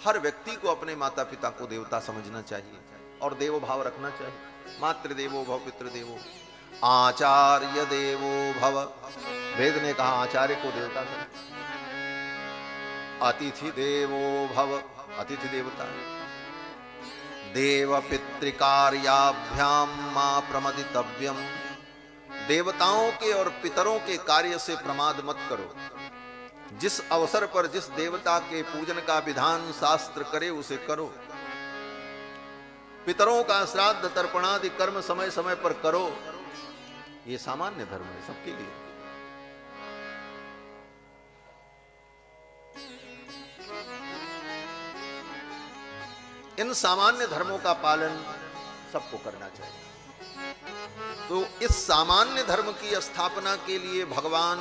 हर व्यक्ति को अपने माता पिता को देवता समझना चाहिए और देव भाव रखना चाहिए। मातृदेवो भव पितृदेवो आचार्य देवो भव। वेद ने कहा आचार्य को देवता समझ। अतिथि देवो भव, अतिथि देवता। देव पितृकार्याभ्याम मां प्रमदितव्यम। देवताओं के और पितरों के कार्य से प्रमाद मत करो। जिस अवसर पर जिस देवता के पूजन का विधान शास्त्र करे उसे करो। पितरों का श्राद्ध तर्पणादि कर्म समय समय पर करो। ये सामान्य धर्म है सबके लिए। इन सामान्य धर्मों का पालन सबको करना चाहिए। तो इस सामान्य धर्म की स्थापना के लिए भगवान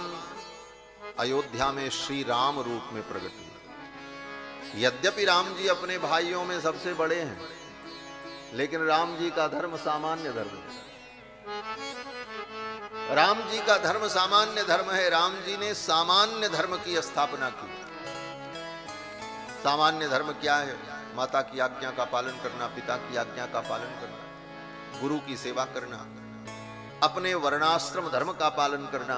अयोध्या में श्री राम रूप में प्रकट हुए। यद्यपि राम जी अपने भाइयों में सबसे बड़े हैं, लेकिन राम जी का धर्म सामान्य धर्म है। राम जी का धर्म सामान्य धर्म है। राम जी ने सामान्य धर्म की स्थापना की। सामान्य धर्म क्या है? माता की आज्ञा का पालन करना, पिता की आज्ञा का पालन करना, गुरु की सेवा करना, अपने वर्णाश्रम धर्म का पालन करना,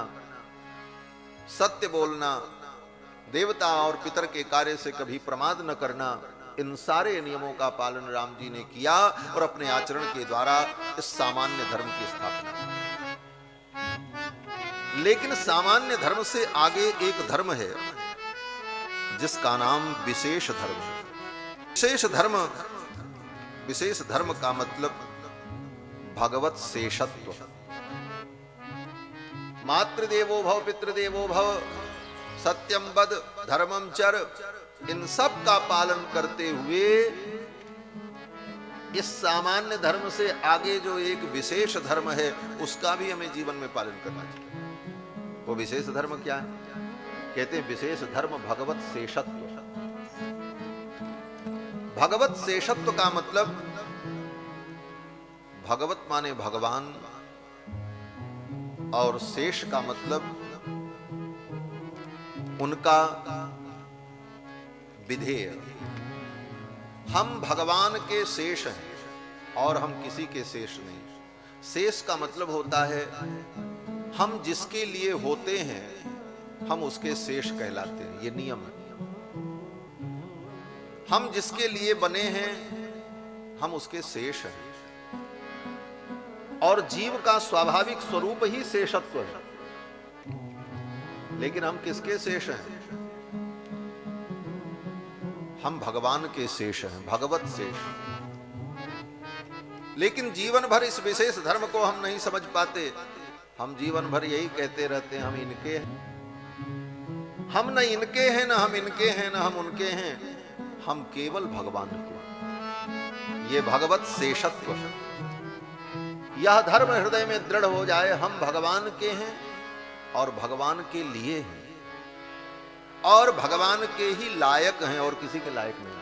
सत्य बोलना, देवता और पितर के कार्य से कभी प्रमाद न करना। इन सारे नियमों का पालन राम जी ने किया और अपने आचरण के द्वारा इस सामान्य धर्म की स्थापना की। लेकिन सामान्य धर्म से आगे एक धर्म है जिसका नाम विशेष धर्म है। विशेष धर्म का मतलब भगवत शेषत्व। मातृदेवो भव पितृदेवो भव, सत्यम वद, धर्मम चर, इन सब का पालन करते हुए इस सामान्य धर्म से आगे जो एक विशेष धर्म है उसका भी हमें जीवन में पालन करना चाहिए। वो विशेष धर्म क्या है? कहते हैं विशेष धर्म भगवत शेषत्व। भगवत शेषत्व का मतलब भगवत माने भगवान और शेष का मतलब उनका विधेय। हम भगवान के शेष हैं और हम किसी के शेष नहीं। शेष का मतलब होता है हम जिसके लिए होते हैं हम उसके शेष कहलाते हैं। ये नियम है। हम जिसके लिए बने हैं हम उसके शेष हैं। और जीव का स्वाभाविक स्वरूप ही शेषत्व है। लेकिन हम किसके शेष हैं? हम भगवान के शेष हैं, भगवत शेष। लेकिन जीवन भर इस विशेष धर्म को हम नहीं समझ पाते। हम जीवन भर यही कहते रहते हैं हम इनके हैं। हम न इनके हैं, न हम इनके हैं, न हम उनके हैं। हम केवल भगवान के। ये भगवत शेषत्व है। यह धर्म हृदय में दृढ़ हो जाए, हम भगवान के हैं और भगवान के लिए हैं और भगवान के ही लायक हैं और किसी के लायक नहीं।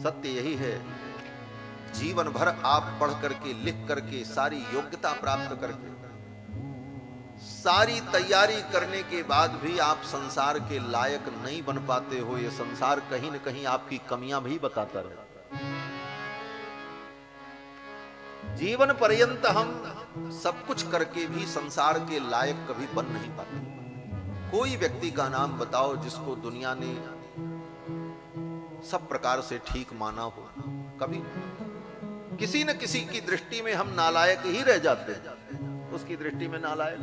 सत्य यही है। जीवन भर आप पढ़ करके, लिख करके, सारी योग्यता प्राप्त करके, सारी तैयारी करने के बाद भी आप संसार के लायक नहीं बन पाते हो। ये संसार कहीं न कहीं आपकी कमियां भी बताता रहता है। जीवन पर्यंत हम सब कुछ करके भी संसार के लायक कभी बन नहीं पाते। कोई व्यक्ति का नाम बताओ जिसको दुनिया ने सब प्रकार से ठीक माना हो? कभी किसी न किसी की दृष्टि में हम नालायक ही रह जाते हैं। उसकी दृष्टि में नालायक,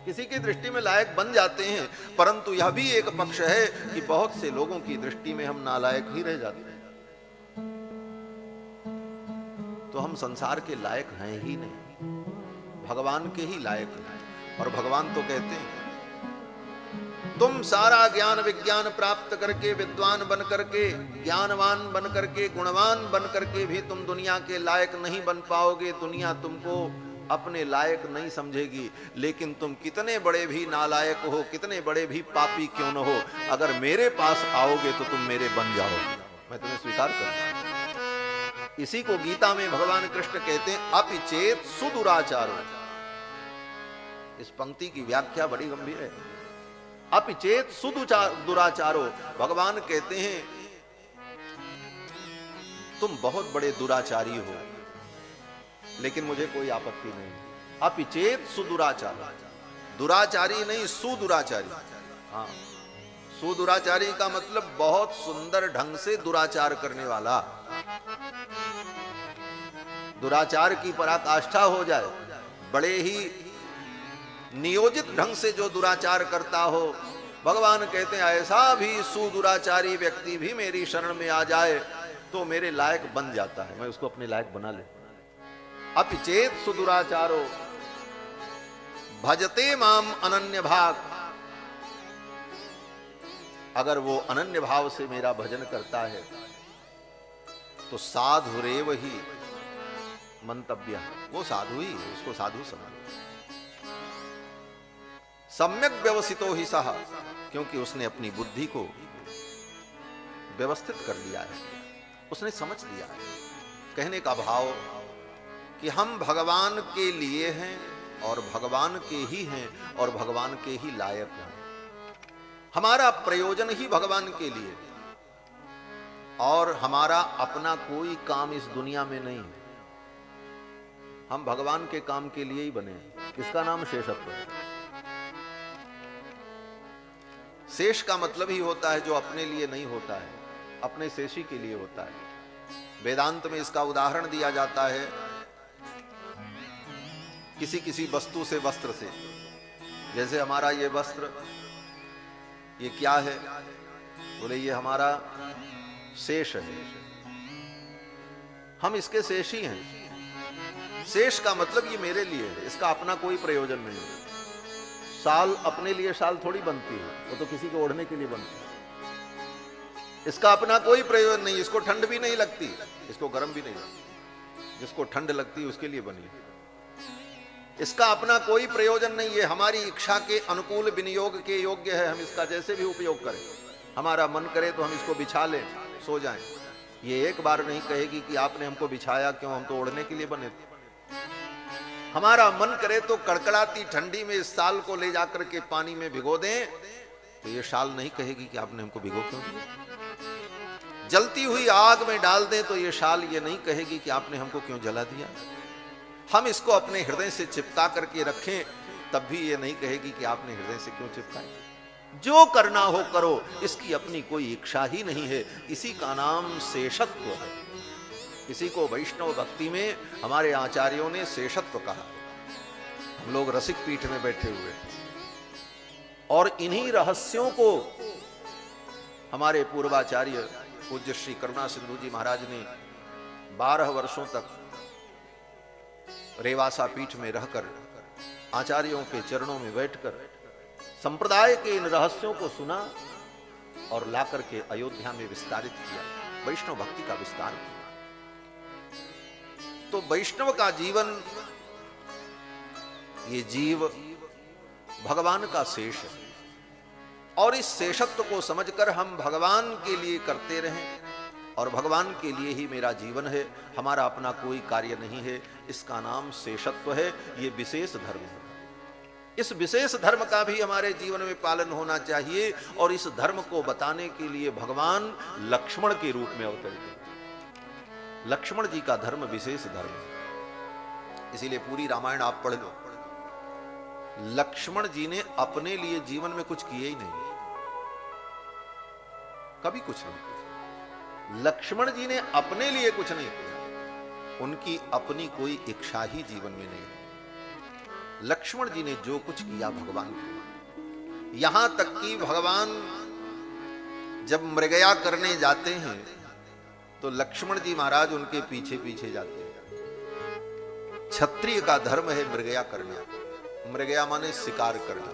किसी की दृष्टि में लायक बन जाते हैं। परंतु यह भी एक पक्ष है कि बहुत से लोगों की दृष्टि में हम नालायक ही रह जाते हैं। तो हम संसार के लायक हैं ही नहीं, भगवान के ही लायक हैं। और भगवान तो कहते हैं तुम सारा ज्ञान विज्ञान प्राप्त करके, विद्वान बन करके, ज्ञानवान बन करके, गुणवान बन करके भी तुम दुनिया के लायक नहीं बन पाओगे। दुनिया तुमको अपने लायक नहीं समझेगी। लेकिन तुम कितने बड़े भी नालायक हो, कितने बड़े भी पापी क्यों न हो, अगर मेरे पास आओगे तो तुम मेरे बन जाओगे। मैं तुम्हें स्वीकार करूंगा। इसी को गीता में भगवान कृष्ण कहते हैं अपि चेत सुदुराचारो। इस पंक्ति की व्याख्या बड़ी गंभीर है। अपिचेत दुराचारो, भगवान कहते हैं तुम बहुत बड़े दुराचारी हो, लेकिन मुझे कोई आपत्ति नहीं। अपिचेत सुदुराचार, दुराचारी नहीं सुदुराचारी। हाँ, सुदुराचारी का मतलब बहुत सुंदर ढंग से दुराचार करने वाला, दुराचार की पराकाष्ठा हो जाए, बड़े ही नियोजित ढंग से जो दुराचार करता हो। भगवान कहते हैं ऐसा भी सुदुराचारी व्यक्ति भी मेरी शरण में आ जाए तो मेरे लायक बन जाता है, मैं उसको अपने लायक बना लेता। अपिचेत सुदुराचारो भजते माम अनन्य भाग, अगर वो अनन्य भाव से मेरा भजन करता है तो साधुरेव ही मंतव्य, वो साधु ही, उसको साधु समझो। सम्यक व्यवसितो ही सह, क्योंकि उसने अपनी बुद्धि को व्यवस्थित कर लिया है, उसने समझ लिया है। कहने का भाव कि हम भगवान के लिए हैं और भगवान के ही हैं और भगवान के ही लायक हैं। हमारा प्रयोजन ही भगवान के लिए और हमारा अपना कोई काम इस दुनिया में नहीं। हम भगवान के काम के लिए ही बने। इसका नाम शेषत्व है। शेष का मतलब ही होता है जो अपने लिए नहीं होता है, अपने शेषी के लिए होता है। वेदांत में इसका उदाहरण दिया जाता है किसी किसी वस्तु से, वस्त्र से। जैसे हमारा ये वस्त्र, ये क्या है? बोले ये हमारा शेष है, हम इसके शेषी हैं। शेष का मतलब ये मेरे लिए है, इसका अपना कोई प्रयोजन नहीं है। शाल अपने लिए शाल थोड़ी बनती है, वो तो किसी को ओढ़ने के लिए बनती है। इसका अपना कोई प्रयोजन नहीं, इसको ठंड भी नहीं लगती, इसको गर्म भी नहीं लगती। जिसको ठंड लगती है उसके लिए बनी। इसका अपना कोई प्रयोजन नहीं है, हमारी इच्छा के अनुकूल विनियोग के योग्य है। हम इसका जैसे भी उपयोग करें, हमारा मन करे तो हम इसको बिछा लें, सो जाएं। ये एक बार नहीं कहेगी कि आपने हमको बिछाया क्यों, हम तो ओढ़ने के लिए बने थे। हमारा मन करे तो कड़कड़ाती ठंडी में इस शाल को ले जाकर के पानी में भिगो दें तो ये शाल नहीं कहेगी कि आपने हमको भिगो क्यों दिया। जलती हुई आग में डाल दें तो ये शाल ये नहीं कहेगी कि आपने हमको क्यों जला दिया। हम इसको अपने हृदय से चिपका करके रखें तब भी ये नहीं कहेगी कि आपने हृदय से क्यों चिपकाए। जो करना हो करो, इसकी अपनी कोई इच्छा ही नहीं है। इसी का नाम शेषत्व है। इसी को वैष्णव भक्ति में हमारे आचार्यों ने शेषत्व कहा। हम लोग रसिक पीठ में बैठे हुए और इन्हीं रहस्यों को हमारे पूर्वाचार्य पूज्य श्री करुणा सिंधु जी महाराज ने 12 वर्षों तक रेवासा पीठ में रहकर आचार्यों के चरणों में बैठकर संप्रदाय के इन रहस्यों को सुना और लाकर के अयोध्या में विस्तारित किया, वैष्णव भक्ति का विस्तार किया। तो वैष्णव का जीवन, ये जीव भगवान का शेष है और इस शेषत्व को समझकर हम भगवान के लिए करते रहें और भगवान के लिए ही मेरा जीवन है, हमारा अपना कोई कार्य नहीं है। इसका नाम शेषत्व है। ये विशेष धर्म है। इस विशेष धर्म का भी हमारे जीवन में पालन होना चाहिए और इस धर्म को बताने के लिए भगवान लक्ष्मण के रूप में अवतरित हुए। लक्ष्मण जी का धर्म विशेष धर्म है, इसीलिए पूरी रामायण आप पढ़ लो। लक्ष्मण जी ने अपने लिए जीवन में कुछ किए ही नहीं, कभी कुछ नहीं। लक्ष्मण जी ने अपने लिए कुछ नहीं किया, उनकी अपनी कोई इच्छा ही जीवन में नहीं। लक्ष्मण जी ने जो कुछ किया भगवान को, यहां तक कि भगवान जब मृगया करने जाते हैं तो लक्ष्मण जी महाराज उनके पीछे पीछे जाते हैं। क्षत्रिय का धर्म है मृगया करना। मृगया माने शिकार करना।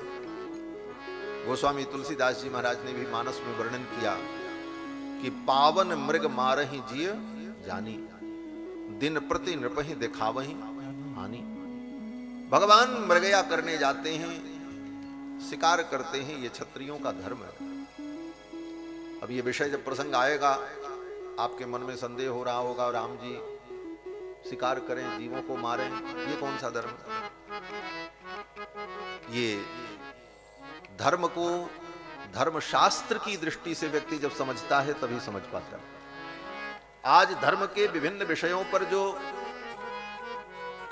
गोस्वामी तुलसीदास जी महाराज ने भी मानस में वर्णन किया कि पावन मृग मारहि जिय जानी, दिन प्रति नृपहि दिखावहि हानि। भगवान मृगया करने जाते हैं, शिकार करते हैं, ये क्षत्रियों का धर्म है। अब ये विषय जब प्रसंग आएगा आपके मन में संदेह हो रहा होगा, राम जी शिकार करें, जीवों को मारें, ये कौन सा धर्म? ये धर्म को धर्म शास्त्र की दृष्टि से व्यक्ति जब समझता है तभी समझ पाता है। आज धर्म के विभिन्न विषयों पर जो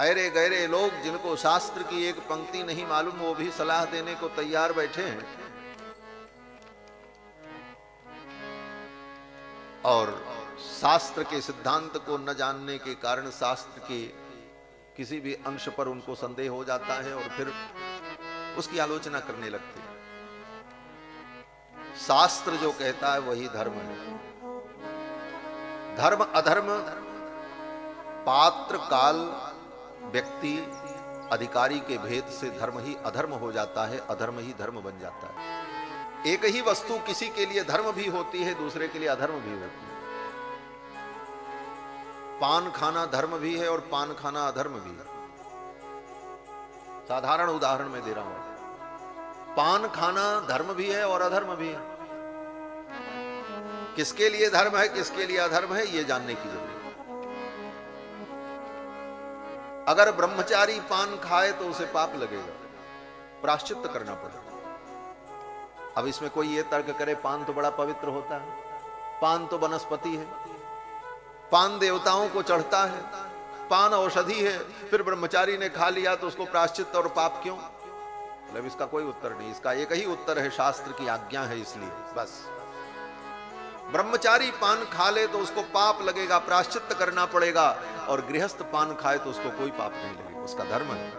ऐरे गहरे लोग, जिनको शास्त्र की एक पंक्ति नहीं मालूम, वो भी सलाह देने को तैयार बैठे हैं। और शास्त्र के सिद्धांत को न जानने के कारण शास्त्र के किसी भी अंश पर उनको संदेह हो जाता है और फिर उसकी आलोचना करने लगते हैं। शास्त्र जो कहता है वही धर्म है। धर्म अधर्म, पात्र, काल, व्यक्ति, अधिकारी के भेद से धर्म ही अधर्म हो जाता है, अधर्म ही धर्म बन जाता है। एक ही वस्तु किसी के लिए धर्म भी होती है, दूसरे के लिए अधर्म भी होती है। पान खाना धर्म भी है और पान खाना अधर्म भी है। साधारण उदाहरण मैं दे रहा हूं। पान खाना धर्म भी है और अधर्म भी है। किसके लिए धर्म है, किसके लिए अधर्म है, यह जानने की जरूरत है। अगर ब्रह्मचारी पान खाए तो उसे पाप लगेगा, प्रायश्चित करना पड़ेगा। अब इसमें कोई ये तर्क करे पान तो बड़ा पवित्र होता है, पान तो वनस्पति है, पान देवताओं को चढ़ता है, पान औषधि है, फिर ब्रह्मचारी ने खा लिया तो उसको प्रायश्चित और पाप क्यों? मतलब इसका कोई उत्तर नहीं। इसका एक ही उत्तर है, शास्त्र की आज्ञा है इसलिए बस। ब्रह्मचारी पान खा ले तो उसको पाप लगेगा, प्रायश्चित करना पड़ेगा, और गृहस्थ पान खाए तो उसको कोई पाप नहीं लगेगा, उसका धर्म है।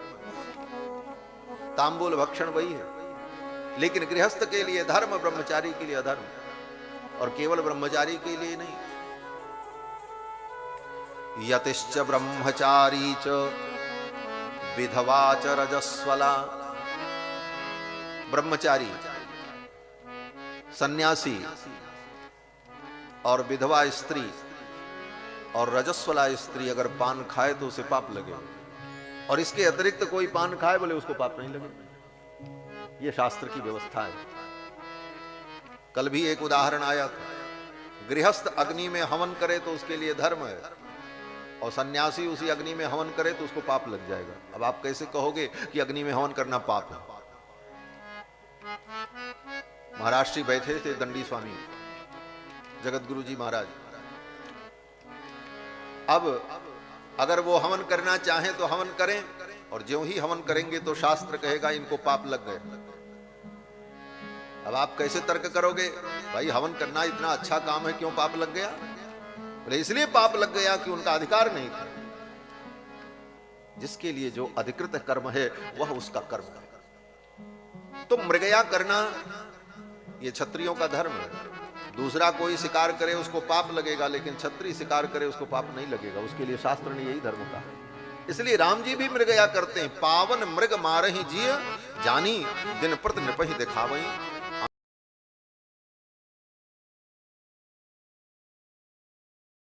तांबूल भक्षण वही है, लेकिन गृहस्थ के लिए धर्म, ब्रह्मचारी के लिए अधर्म, और केवल ब्रह्मचारी के लिए नहीं। यतिश्च ब्रह्मचारी च विधवा च रजस्वला। ब्रह्मचारी, सन्यासी और विधवा स्त्री और रजस्वला स्त्री अगर पान खाए तो उसे पाप लगे, और इसके अतिरिक्त कोई पान खाए बोले उसको पाप नहीं लगे। ये शास्त्र की व्यवस्था है। कल भी एक उदाहरण आया था। गृहस्थ अग्नि में हवन करे तो उसके लिए धर्म है, और सन्यासी उसी अग्नि में हवन करे तो उसको पाप लग जाएगा। अब आप कैसे कहोगे कि अग्नि में हवन करना पाप है? महाराष्ट्री बैठे थे दंडी स्वामी जगत गुरु जी महाराज। अब अगर वो हवन करना चाहें तो हवन करें, और ज्यों ही हवन करेंगे तो शास्त्र कहेगा इनको पाप लग गए। अब आप कैसे तर्क करोगे? भाई हवन करना इतना अच्छा काम है, क्यों पाप लग गया? बोले इसलिए पाप लग गया कि उनका अधिकार नहीं था। जिसके लिए जो अधिकृत कर्म है वह उसका कर्म है। तो मृगया करना ये क्षत्रियों का धर्म है। दूसरा कोई शिकार करे उसको पाप लगेगा, लेकिन क्षत्रिय शिकार करे उसको पाप नहीं लगेगा। उसके लिए शास्त्र ने यही धर्म कहा। इसलिए राम जी भी मृगया करते हैं। पावन मृग मारहि जिय, जानी दिन प्रति नृपहि दिखावई।